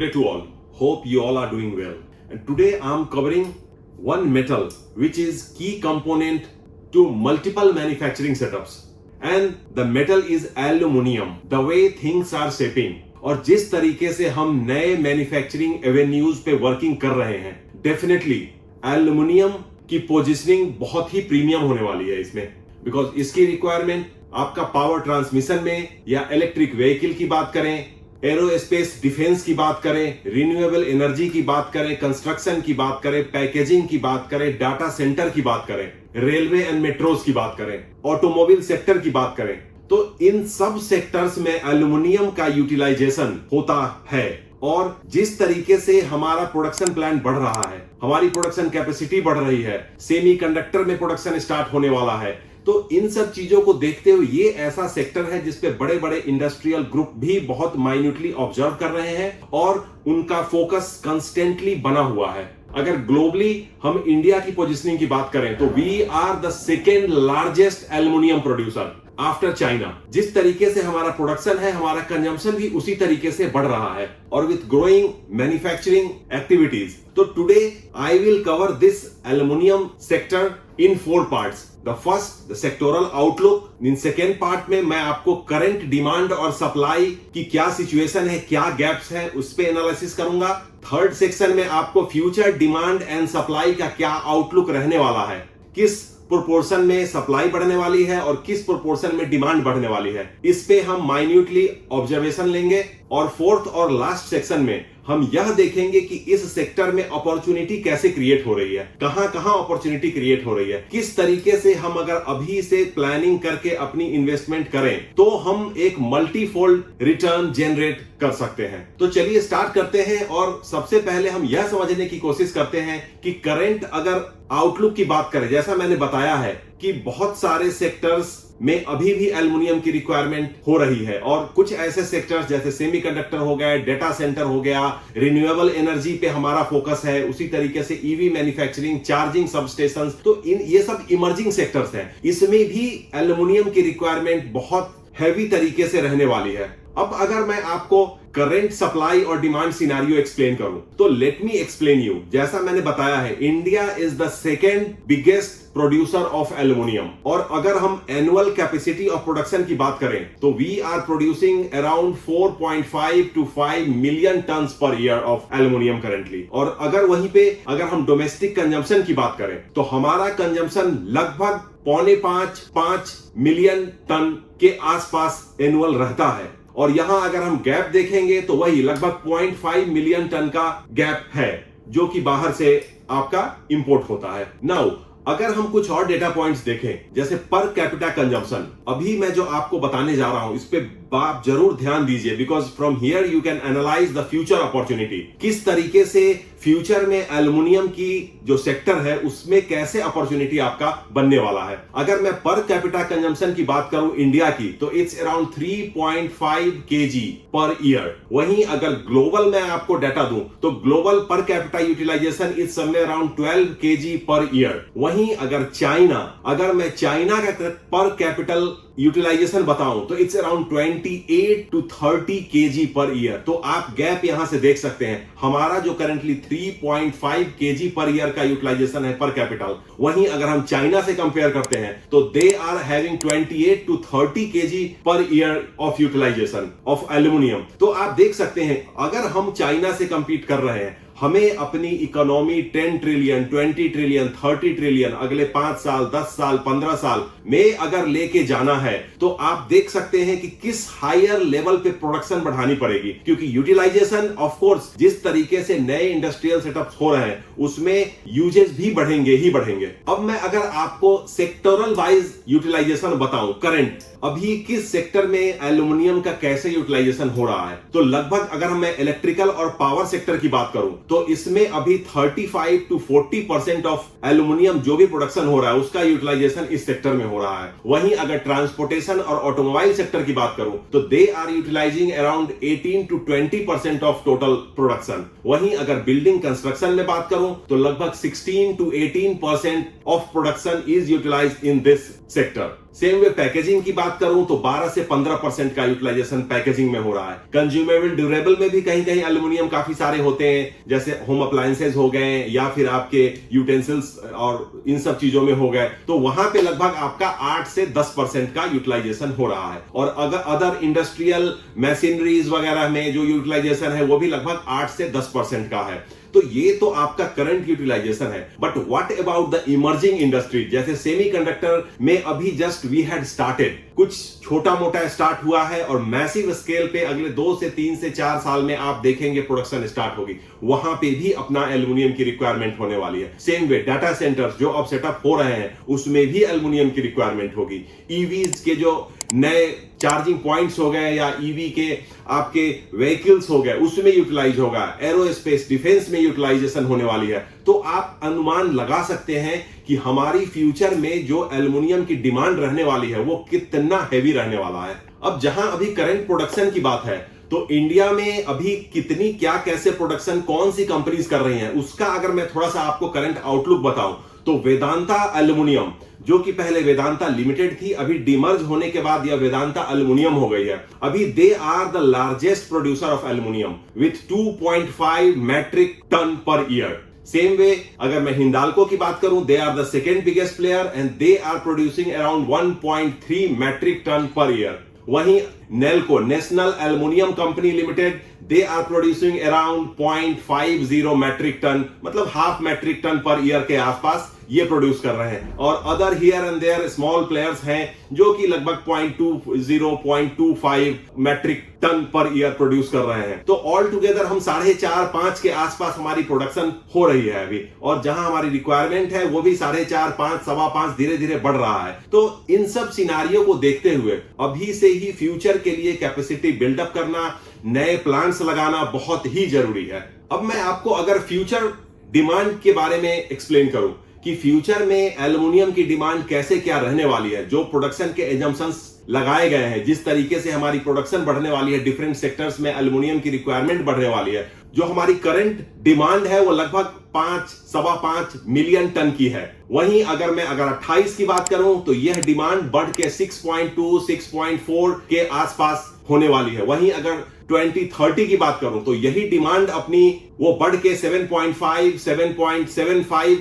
Good day to all. Hope you all are doing well. And today I'm covering one metal which is key component to multiple manufacturing setups. And the metal is aluminum. The way things are shaping और जिस तरीके से हम नए manufacturing avenues पे working कर रहे हैं, डेफिनेटली एल्यूमिनियम की पोजीशनिंग बहुत ही प्रीमियम होने वाली है इसमें, बिकॉज इसकी रिक्वायरमेंट आपका पावर ट्रांसमिशन में या इलेक्ट्रिक व्हीकल की बात करें, एरोस्पेस डिफेंस की बात करें, रिन्यूएबल एनर्जी की बात करें, कंस्ट्रक्शन की बात करें, पैकेजिंग की बात करें, डाटा सेंटर की बात करें, रेलवे एंड मेट्रोज की बात करें, ऑटोमोबाइल सेक्टर की बात करें, तो इन सब सेक्टर्स में एल्यूमिनियम का यूटिलाइजेशन होता है। और जिस तरीके से हमारा प्रोडक्शन प्लान बढ़ रहा है, हमारी प्रोडक्शन कैपेसिटी बढ़ रही है, सेमीकंडक्टर में प्रोडक्शन स्टार्ट होने वाला है, तो इन सब चीजों को देखते हुए ये ऐसा सेक्टर है जिसपे बड़े बड़े इंडस्ट्रियल ग्रुप भी बहुत माइन्यूटली ऑब्जर्व कर रहे हैं और उनका फोकस कंस्टेंटली बना हुआ है। अगर ग्लोबली हम इंडिया की पोजीशनिंग की बात करें तो we are the second largest aluminium producer after China. जिस तरीके से हमारा प्रोडक्शन है, हमारा कंजम्पशन भी उसी तरीके से बढ़ रहा है और विथ ग्रोइंग मैन्युफैक्चरिंग एक्टिविटीज। तो today I will cover this aluminium sector in 4 parts. The first the sectoral outlook, in second part में मैं आपको करंट डिमांड और सप्लाई की क्या सिचुएशन है, क्या गैप्स है, उस पे एनालिसिस करूंगा। थर्ड सेक्शन में आपको फ्यूचर डिमांड एंड सप्लाई का क्या आउटलुक रहने वाला है, किस प्रोपोर्शन में सप्लाई बढ़ने वाली है और किस प्रोपोर्शन में डिमांड बढ़ने वाली है, इस पे हम माइन्यूटली ऑब्जर्वेशन लेंगे। और फोर्थ और लास्ट सेक्शन में हम यह देखेंगे कि इस सेक्टर में अपॉर्चुनिटी कैसे क्रिएट हो रही है, कहां कहां अपॉर्चुनिटी क्रिएट हो रही है, किस तरीके से हम अगर अभी से प्लानिंग करके अपनी इन्वेस्टमेंट करें तो हम एक मल्टीफोल्ड रिटर्न जनरेट कर सकते हैं। तो चलिए स्टार्ट करते हैं और सबसे पहले हम यह समझने की कोशिश करते हैं कि करंट अगर आउटलुक की बात करें, जैसा मैंने बताया है कि बहुत सारे सेक्टर्स में अभी भी एल्यूमिनियम की रिक्वायरमेंट हो रही है और कुछ ऐसे सेक्टर्स जैसे सेमीकंडक्टर हो गया, डेटा सेंटर हो गया, रिन्यूएबल एनर्जी पे हमारा फोकस है, उसी तरीके से ईवी मैन्युफैक्चरिंग, चार्जिंग सबस्टेशंस, तो ये सब इमर्जिंग सेक्टर्स हैं। इसमें भी एल्यूमिनियम की रिक्वायरमेंट बहुत हैवी तरीके से रहने वाली है। अब अगर मैं आपको करंट सप्लाई और डिमांड सिनेरियो एक्सप्लेन करूं तो लेट मी एक्सप्लेन यू। जैसा मैंने बताया है, India is the second biggest producer of aluminium और अगर हम एनुअल कैपेसिटी ऑफ प्रोडक्शन की बात करें तो we are producing around 4.5 to 5 million tons per year of aluminium currently. और अगर वहीं पे अगर हम डोमेस्टिक कंजम्पशन की बात करें तो हमारा कंजम्पशन लगभग 4.5 मिलियन टन के आसपास एनुअल रहता है। और यहां अगर हम गैप देखेंगे तो वही लगभग 0.5 मिलियन टन का गैप है जो कि बाहर से आपका इंपोर्ट होता है। नाउ अगर हम कुछ और डेटा पॉइंट्स देखें जैसे पर कैपिटा कंजम्पशन, अभी मैं जो आपको बताने जा रहा हूं इस पे आप जरूर ध्यान दीजिए, because from here you can analyse the future opportunity. किस तरीके से फ्यूचर में एल्यूमिनियम की जो सेक्टर है उसमें कैसे अपॉर्चुनिटी आपका बनने वाला है। अगर मैं पर कैपिटा कंजम्पशन की बात करूं इंडिया की तो it's around 3.5 kg per year. वहीं अगर ग्लोबल मैं आपको डाटा दूं तो global per capita utilisation is somewhere around 12 kg per year. वहीं अगर मैं चाइना का पर कैपिटल यूटिलाइजेशन बताऊं तो it's around 28 to 30 kg per year. तो आप गैप यहां से देख सकते हैं, हमारा जो करंटली 3.5 kg पर ईयर का यूटिलाइजेशन है पर कैपिटल, वहीं अगर हम चाइना से कंपेयर करते हैं तो they are having 28 to 30 kg per year of utilisation of aluminium. तो आप देख सकते हैं अगर हम चाइना से कंपीट कर रहे हैं, हमें अपनी इकोनॉमी 10 ट्रिलियन, 20 ट्रिलियन, 30 ट्रिलियन अगले 5 साल, 10 साल, 15 साल में अगर लेके जाना है तो आप देख सकते हैं कि किस हायर लेवल पे प्रोडक्शन बढ़ानी पड़ेगी, क्योंकि यूटिलाइजेशन ऑफ कोर्स जिस तरीके से नए इंडस्ट्रियल सेटअप्स हो रहे हैं उसमें यूजेस भी बढ़ेंगे ही बढ़ेंगे। अब मैं अगर आपको सेक्टोरल वाइज यूटिलाइजेशन बताऊं, करंट अभी किस सेक्टर में एल्यूमिनियम का कैसे यूटिलाइजेशन हो रहा है, तो लगभग अगर मैं इलेक्ट्रिकल और पावर सेक्टर की बात करूं तो इसमें अभी 35 to 40% ऑफ एल्यूमिनियम जो भी प्रोडक्शन हो रहा है उसका यूटिलाइजेशन इस सेक्टर में हो रहा है। वहीं अगर ट्रांसपोर्टेशन और ऑटोमोबाइल सेक्टर की बात करूं तो they are utilising around 18 to 20% of total production. वहीं अगर बिल्डिंग कंस्ट्रक्शन में बात करूं तो लगभग 16 to 18% of production is utilised in this sector. Same way packaging की बात करूं तो 12 से 15% का यूटिलाइजेशन पैकेजिंग में हो रहा है। कंज्यूमेबल ड्यूरेबल में भी कहीं कहीं एल्यूमिनियम काफी सारे होते हैं, जैसे होम अप्लायंसेज हो गए या फिर आपके यूटेंसिल्स और इन सब चीजों में हो गए, तो वहां पे लगभग आपका 8 से 10% का यूटिलाइजेशन हो रहा है। और अगर अदर इंडस्ट्रियल मशीनरीज वगैरह में जो यूटिलाइजेशन है वो भी लगभग 8 से 10% का है। तो ये तो आपका करंट यूटिलाइजेशन है। But what about the emerging industry, जैसे सेमीकंडक्टर में अभी जस्ट वी हैड स्टार्टेड, कुछ छोटा मोटा स्टार्ट हुआ है और मैसिव स्केल पे अगले 2 से 3 से 4 साल में आप देखेंगे प्रोडक्शन स्टार्ट होगी, वहां पे भी अपना एल्यूमिनियम की रिक्वायरमेंट होने वाली है। सेम वे डाटा सेंटर्स जो अब सेटअप हो रहे हैं उसमें भी एल्यूमिनियम की रिक्वायरमेंट होगी। ईवीज के जो नए चार्जिंग पॉइंट्स हो गए या ईवी के आपके व्हीकल्स हो गए उसमें यूटिलाइज होगा, एरोस्पेस डिफेंस में यूटिलाइजेशन होने वाली है। तो आप अनुमान लगा सकते हैं कि हमारी फ्यूचर में जो एल्युमिनियम की डिमांड रहने वाली है वो कितना हैवी रहने वाला है। अब जहां अभी करंट प्रोडक्शन की बात है तो इंडिया में अभी कितनी क्या कैसे प्रोडक्शन कौन सी कंपनीज कर रही हैं उसका अगर मैं थोड़ा सा आपको करंट आउटलुक बताऊं तो वेदांता एल्युमिनियम, जो कि पहले वेदांता लिमिटेड थी, अभी डिमर्ज होने के बाद यह वेदांता एल्युमिनियम हो गई है। अभी they are the largest producer of aluminium with 2.5 metric ton per year. Same way अगर मैं हिंडाल्को की बात करूं, they are the second biggest player and they are producing around 1.3 metric ton per year. वहीं Nalco, national aluminium company limited, they are producing around 0.50 metric tonne, मतलब half metric ton per year के आसपास ये प्रोड्यूस कर रहे हैं। और other here and there small players हैं जो कि लगभग 0.25 metric ton per year produce कर रहे हैं। तो ऑल टुगेदर हम 4.5-5 के आसपास हमारी प्रोडक्शन हो रही है अभी, और जहां हमारी रिक्वायरमेंट है वो भी 4.5, 5, 5.25 धीरे धीरे बढ़ रहा है। तो इन सब सिनारियों को देखते हुए अभी से ही फ्यूचर के लिए कैपेसिटी बिल्डअप करना, नए प्लांट्स लगाना बहुत ही जरूरी है। अब मैं आपको अगर फ्यूचर डिमांड के बारे में एक्सप्लेन करूं कि फ्यूचर में एल्युमिनियम की डिमांड कैसे क्या रहने वाली है, जो प्रोडक्शन के एजम्पशंस लगाए गए हैं, जिस तरीके से हमारी प्रोडक्शन बढ़ने वाली है, डिफरेंट सेक्टर्स में एल्युमिनियम की रिक्वायरमेंट बढ़ने वाली है, जो हमारी करंट डिमांड है वो लगभग 5-5.25 मिलियन टन की है। वहीं अगर 28 की बात करूं तो यह डिमांड बढ़ के 6.2-6.4 के आसपास होने वाली है। वहीं अगर 2030 की बात करूं तो यही डिमांड अपनी वो बढ़ के 7.5-7.75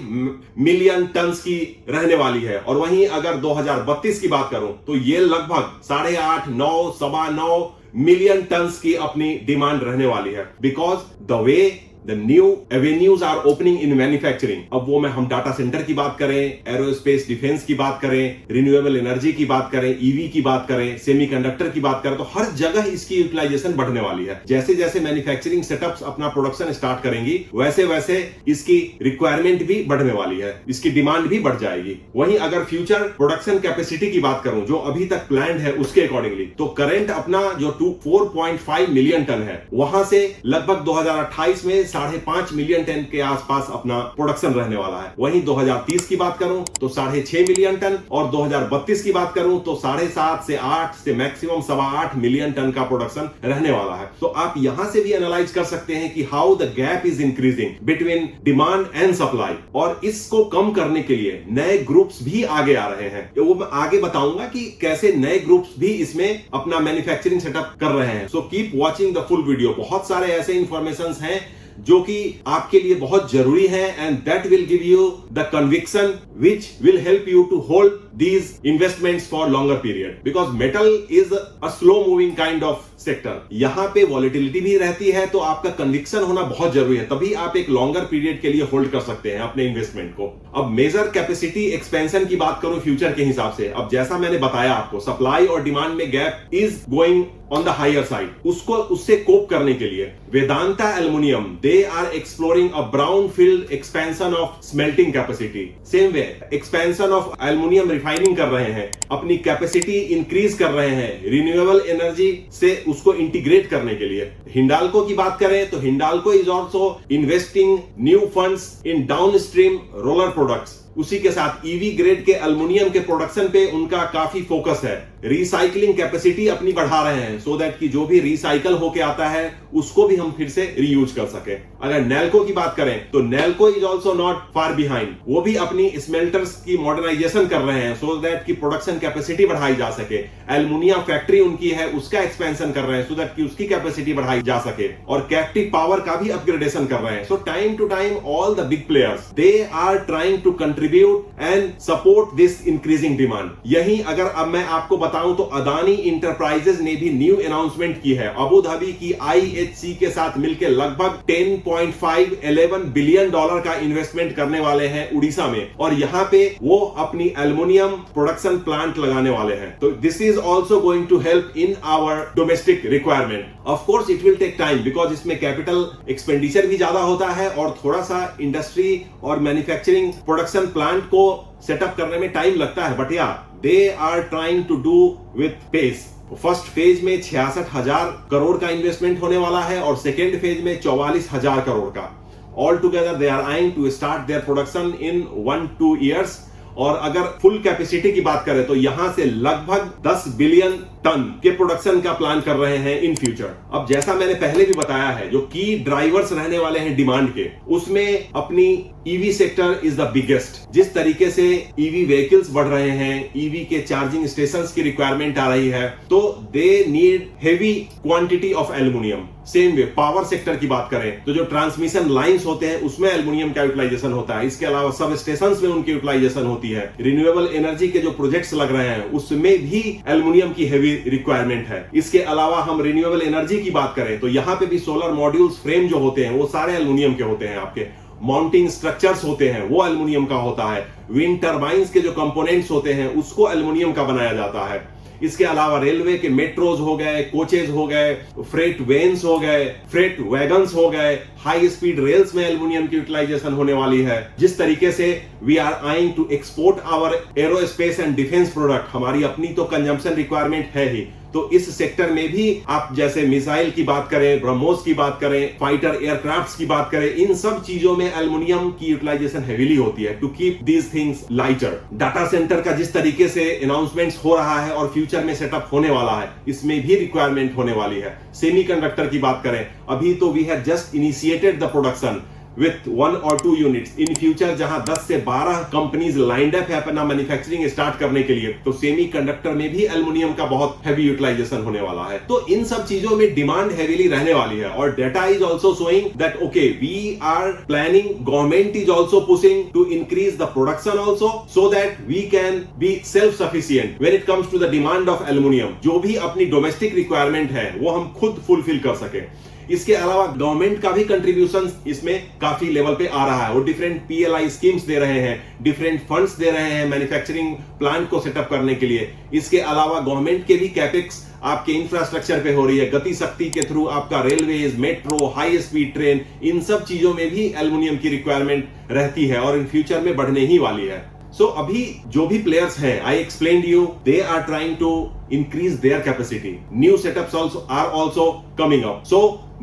मिलियन टन की रहने वाली है। और वहीं अगर 2032 की बात करूं तो ये लगभग 8.5-9 मिलियन टन की अपनी डिमांड रहने वाली है। Because the way The new avenues are opening in manufacturing। अब वो में हम डाटा सेंटर की बात करें, एरोस्पेस डिफेंस की बात करें, रिन्यूएबल एनर्जी की बात करें, ईवी की बात करें, सेमीकंडक्टर की बात करें, तो हर जगह इसकी यूटिलाइजेशन बढ़ने वाली है। जैसे जैसे मैन्युफैक्चरिंग सेटअप्स अपना प्रोडक्शन स्टार्ट करेंगी वैसे वैसे इसकी रिक्वायरमेंट भी बढ़ने वाली है, इसकी डिमांड भी बढ़ जाएगी। वहीं अगर फ्यूचर प्रोडक्शन कैपेसिटी की बात करूं जो अभी तक प्लान्ड है उसके अकॉर्डिंगली, तो करंट अपना जो 4.5 मिलियन टन है वहां से लगभग 2028 में 5.5 मिलियन टन के आसपास अपना प्रोडक्शन रहने वाला है। वहीं 2030 की बात करूं तो 6.5 मिलियन टन, और 2032 की बात करूं तो 7.5 से 8 से मैक्सिमम 8.25 मिलियन टन का प्रोडक्शन रहने वाला है। तो आप यहां से भी एनालाइज कर सकते हैं कि how the gap is increasing between demand and supply, और इसको कम करने के लिए नए ग्रुप्स भी आगे आ रहे हैं। वो मैं आगे बताऊंगा कि कैसे नए ग्रुप्स भी इसमें अपना मैन्युफैक्चरिंग सेटअप कर रहे हैं। So keep watching the full video. बहुत सारे ऐसे इंफॉर्मेशन हैं जो कि आपके लिए बहुत जरूरी है, and that will give you the conviction which will help you to hold these investments for longer period, because metal is a slow moving kind of sector। यहां पे वॉलेटिलिटी भी रहती है, तो आपका कन्विक्शन होना बहुत जरूरी है, तभी आप एक लॉन्गर पीरियड के लिए होल्ड कर सकते हैं अपने इन्वेस्टमेंट को। अब मेजर कैपेसिटी एक्सपेंशन की बात करूं फ्यूचर के हिसाब से, अब जैसा मैंने बताया आपको सप्लाई और डिमांड में gap is going on the higher side, उससे कोप करने के लिए Vedanta aluminium they are exploring a brownfield expansion of smelting capacity. Same way expansion of aluminium refining कर रहे हैं, अपनी कैपेसिटी इंक्रीज कर रहे हैं रिन्यूएबल एनर्जी से उसको इंटीग्रेट करने के लिए। हिंडाल्को की बात करें तो Hindalco is also investing new funds in downstream roller products, उसी के साथ ईवी ग्रेड के एल्युमिनियम के प्रोडक्शन पे उनका काफी फोकस है। रिसाइकलिंग कैपेसिटी अपनी बढ़ा रहे हैं सो दैट कि जो भी रिसाइकल होके आता है उसको भी हम फिर से रीयूज कर सके। अगर नैल्को की बात करें तो NALCO is also not far behind, वो भी अपनी स्मेल्टर्स की मॉडर्नाइजेशन कर रहे हैं सो दैट कि प्रोडक्शन कैपेसिटी बढ़ाई जा सके। एल्युमिनियम फैक्ट्री उनकी है, उसका एक्सपेंशन कर रहे हैं सो दैट कि उसकी कैपेसिटी बढ़ाई जा सके, और कैप्टिव पावर का भी अपग्रेडेशन कर रहे हैं। So time to time all the big players they are trying to contribute and support this increasing demand. यही अगर अब मैं आपको बताऊं तो अदानी इंटरप्राइजेज ने भी न्यू अनाउंसमेंट की है। अबू धाबी की IHC के साथ मिलकर लगभग 10.5-11 बिलियन डॉलर का इन्वेस्टमेंट करने वाले हैं उड़ीसा में, और यहां पे वो अपनी एल्युमिनियम प्रोडक्शन प्लांट लगाने वाले हैं। तो this is also going to help in our domestic requirement. Of course it will take time because इसमें कैपिटल एक्सपेंडिचर भी ज्यादा होता है और थोड़ा सा इंडस्ट्री और मैन्युफैक्चरिंग प्रोडक्शन प्लांट को सेटअप करने में टाइम लगता है, बट या they are trying to do with pace. First phase में 66,000 करोड़ का इन्वेस्टमेंट होने वाला है और सेकेंड फेज में 44,000 करोड़ का। All together they are eyeing to start their production in 1-2 years. और अगर फुल कैपेसिटी की बात करें तो यहां से लगभग 10 बिलियन टन के प्रोडक्शन का प्लान कर रहे हैं इन फ्यूचर। अब जैसा मैंने पहले भी बताया है, जो की ड्राइवर्स रहने वाले हैं डिमांड के, उसमें अपनी EV sector is the biggest. जिस तरीके से ईवी व्हीकल्स बढ़ रहे हैं, ईवी के चार्जिंग स्टेशंस की रिक्वायरमेंट आ रही है, तो they need heavy quantity of aluminium. Same way power sector की बात करें तो जो ट्रांसमिशन लाइंस होते हैं उसमें एल्युमिनियम का यूटिलाइजेशन होता है। इसके अलावा सब स्टेशंस में उनकी यूटिलाइजेशन होती है। रिन्यूएबल एनर्जी के जो प्रोजेक्ट्स लग रहे हैं उसमें भी एल्युमिनियम की हेवी रिक्वायरमेंट है। इसके अलावा हम रिन्यूएबल एनर्जी की बात करें तो यहां पे भी सोलर मॉड्यूल्स फ्रेम जो होते हैं वो सारे एल्युमिनियम के होते हैं। आपके माउंटिंग स्ट्रक्चर्स होते हैं वो एल्युमिनियम का होता है। विंड टर्बाइंस के जो कंपोनेंट्स होते हैं उसको एल्युमिनियम का बनाया जाता है। इसके अलावा रेलवे के मेट्रोज हो गए, कोचेज हो गए, फ्रेट वेन्स हो गए, फ्रेट वैगन्स हो गए, हाई स्पीड रेल्स में एल्युमिनियम की यूटिलाइजेशन होने वाली है। जिस तरीके से we are eyeing to export our aerospace and defence product, हमारी अपनी तो कंजम्पशन रिक्वायरमेंट है ही, तो इस सेक्टर में भी आप जैसे मिसाइल की बात करें, ब्रह्मोस की बात करें, फाइटर एयरक्राफ्ट्स की बात करें, इन सब चीजों में एल्युमिनियम की यूटिलाइजेशन हेवीली होती है to keep these things lighter. Data centre का जिस तरीके से अनाउंसमेंट्स हो रहा है और फ्यूचर में सेटअप होने वाला है, इसमें भी रिक्वायरमेंट होने वाली है। सेमीकंडक्टर की बात करें, अभी तो we have just initiated the production with 1 or 2 units। In future जहां 10 से 12 कंपनीज लाइंड अप है अपना मैन्युफैक्चरिंग स्टार्ट करने के लिए, तो सेमीकंडक्टर में भी एल्युमिनियम का बहुत हैवी यूटिलाइजेशन होने वाला है। तो इन सब चीजों में डिमांड हैवीली रहने वाली है। और data is also showing that okay we are planning, government is also pushing to increase the production also so that we can be self sufficient when it comes to the demand of aluminium. जो भी अपनी domestic requirement है वो हम खुद fulfil कर सके। इसके अलावा गवर्नमेंट का भी कंट्रीब्यूशन इसमें काफी लेवल पे आ रहा है। वो डिफरेंट PLI स्कीम्स दे रहे हैं, डिफरेंट फंड्स दे रहे हैं मैन्युफैक्चरिंग प्लांट को सेटअप करने के लिए। इसके अलावा गवर्नमेंट के भी कैपेक्स आपके इंफ्रास्ट्रक्चर पे हो रही है। गति शक्ति के थ्रू आपका railways, metro, high speed train, इन सब चीजों में भी एल्युमिनियम की रिक्वायरमेंट रहती है और इन फ्यूचर में बढ़ने ही वाली है। सो अभी जो भी प्लेयर्स हैं, I explained you, they are trying to increase their capacity. New setups are also coming up. So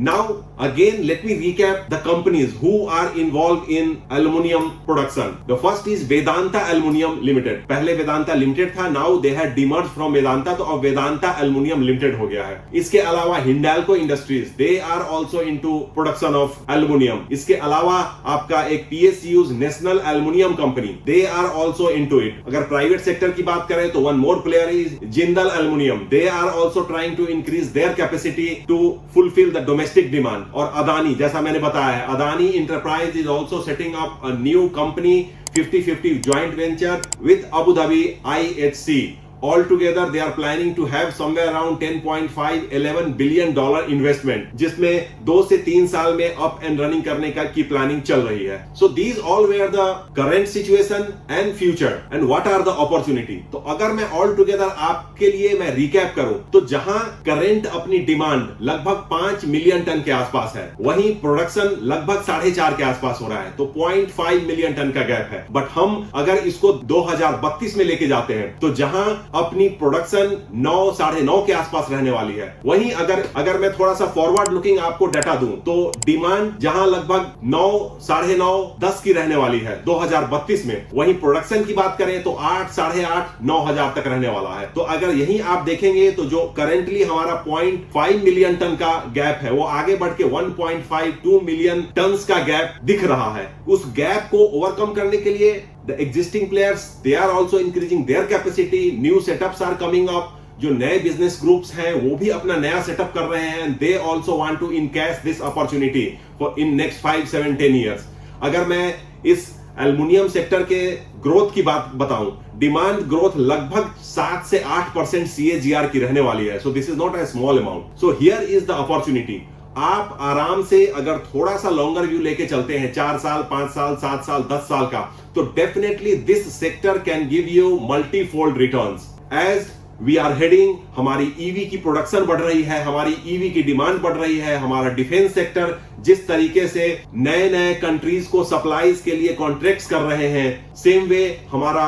now again let me recap the companies who are involved in aluminum production. The first is Vedanta Aluminium Limited. पहले Vedanta limited था, now they had demerged from Vedanta, तो अब Vedanta aluminium limited हो गया है। इसके अलावा Hindalco industries, they are also into production of aluminum. इसके अलावा आपका एक PSU's national aluminium company, they are also into it. अगर प्राइवेट सेक्टर की बात करें तो one more player is Jindal Aluminium. They are also trying to increase their capacity to fulfill the domestic demand. और अदानी, जैसा मैंने बताया है, Adani enterprise is also setting up a new company 50-50 joint venture with Abu Dhabi IHC. Altogether they are planning to have somewhere around 10.5-11 billion dollar investment, जिसमें 2 से 3 साल में up and running करने का की प्लानिंग चल रही है। So these all were the current situation and future and what are the opportunity। तो अगर मैं all together आपके लिए मैं रिकैप करूं तो जहां करंट अपनी डिमांड लगभग 5 मिलियन टन के आसपास है, वहीं प्रोडक्शन लगभग 4.5 के आसपास हो रहा है, तो 0.5 मिलियन टन का गैप है। बट हम अगर इसको 2032 में लेके जाते हैं तो जहां अपनी प्रोडक्शन 9 साढ़े 9 के आसपास रहने वाली है। वहीं अगर मैं थोड़ा सा फॉरवर्ड लुकिंग आपको डाटा दूं तो डिमांड जहां लगभग 9 साढ़े 9 10 की रहने वाली है 2032 में, वहीं प्रोडक्शन की बात करें तो 8 साढ़े 8 9 हजार तक रहने वाला है। तो अगर यही आप देखेंगे तो जो करेंटली हमारा 0.5 मिलियन टन का गैप है वो आगे बढ़ के 1.52 मिलियन टन का गैप दिख रहा है। उस गैप को ओवरकम करने के लिए the existing players they are also increasing their capacity, new setups are coming up। जो नए बिजनेस ग्रुप्स हैं वो भी अपना नया सेटअप कर रहे हैं, they also want to encash this opportunity for in next 5, 7, 10 years। अगर मैं इस एल्युमिनियम सेक्टर के ग्रोथ की बात बताऊं, डिमांड ग्रोथ लगभग 7 से 8% CAGR की रहने वाली है। So this is not a small amount. So here is the opportunity. आप आराम से अगर थोड़ा सा लॉन्गर व्यू लेके चलते हैं, 4 साल 5 साल 7 साल 10 साल का, तो definitely this sector can give you multifold returns. As we are heading, हमारी ईवी की प्रोडक्शन बढ़ रही है, हमारी ईवी की डिमांड बढ़ रही है, हमारा डिफेंस सेक्टर जिस तरीके से नए नए कंट्रीज को सप्लाईज के लिए कॉन्ट्रैक्ट्स कर रहे हैं, सेम वे हमारा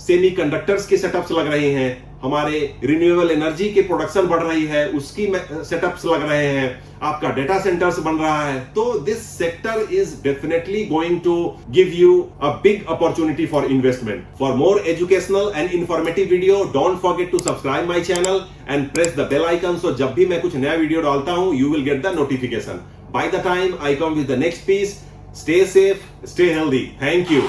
सेमीकंडक्टर्स के सेटअप्स लग रहे हैं, हमारे रिन्यूएबल एनर्जी की प्रोडक्शन बढ़ रही है, उसकी सेटअप्स लग रहे हैं, आपका डेटा सेंटर्स बन रहा है। तो this sector is definitely going to give you a big opportunity for investment. For more educational and informative video don't forget to subscribe my channel and press the bell icon, so जब भी मैं कुछ नया video डालता हूं you will get the notification. By the time I come with the next piece, stay safe, stay healthy. Thank you.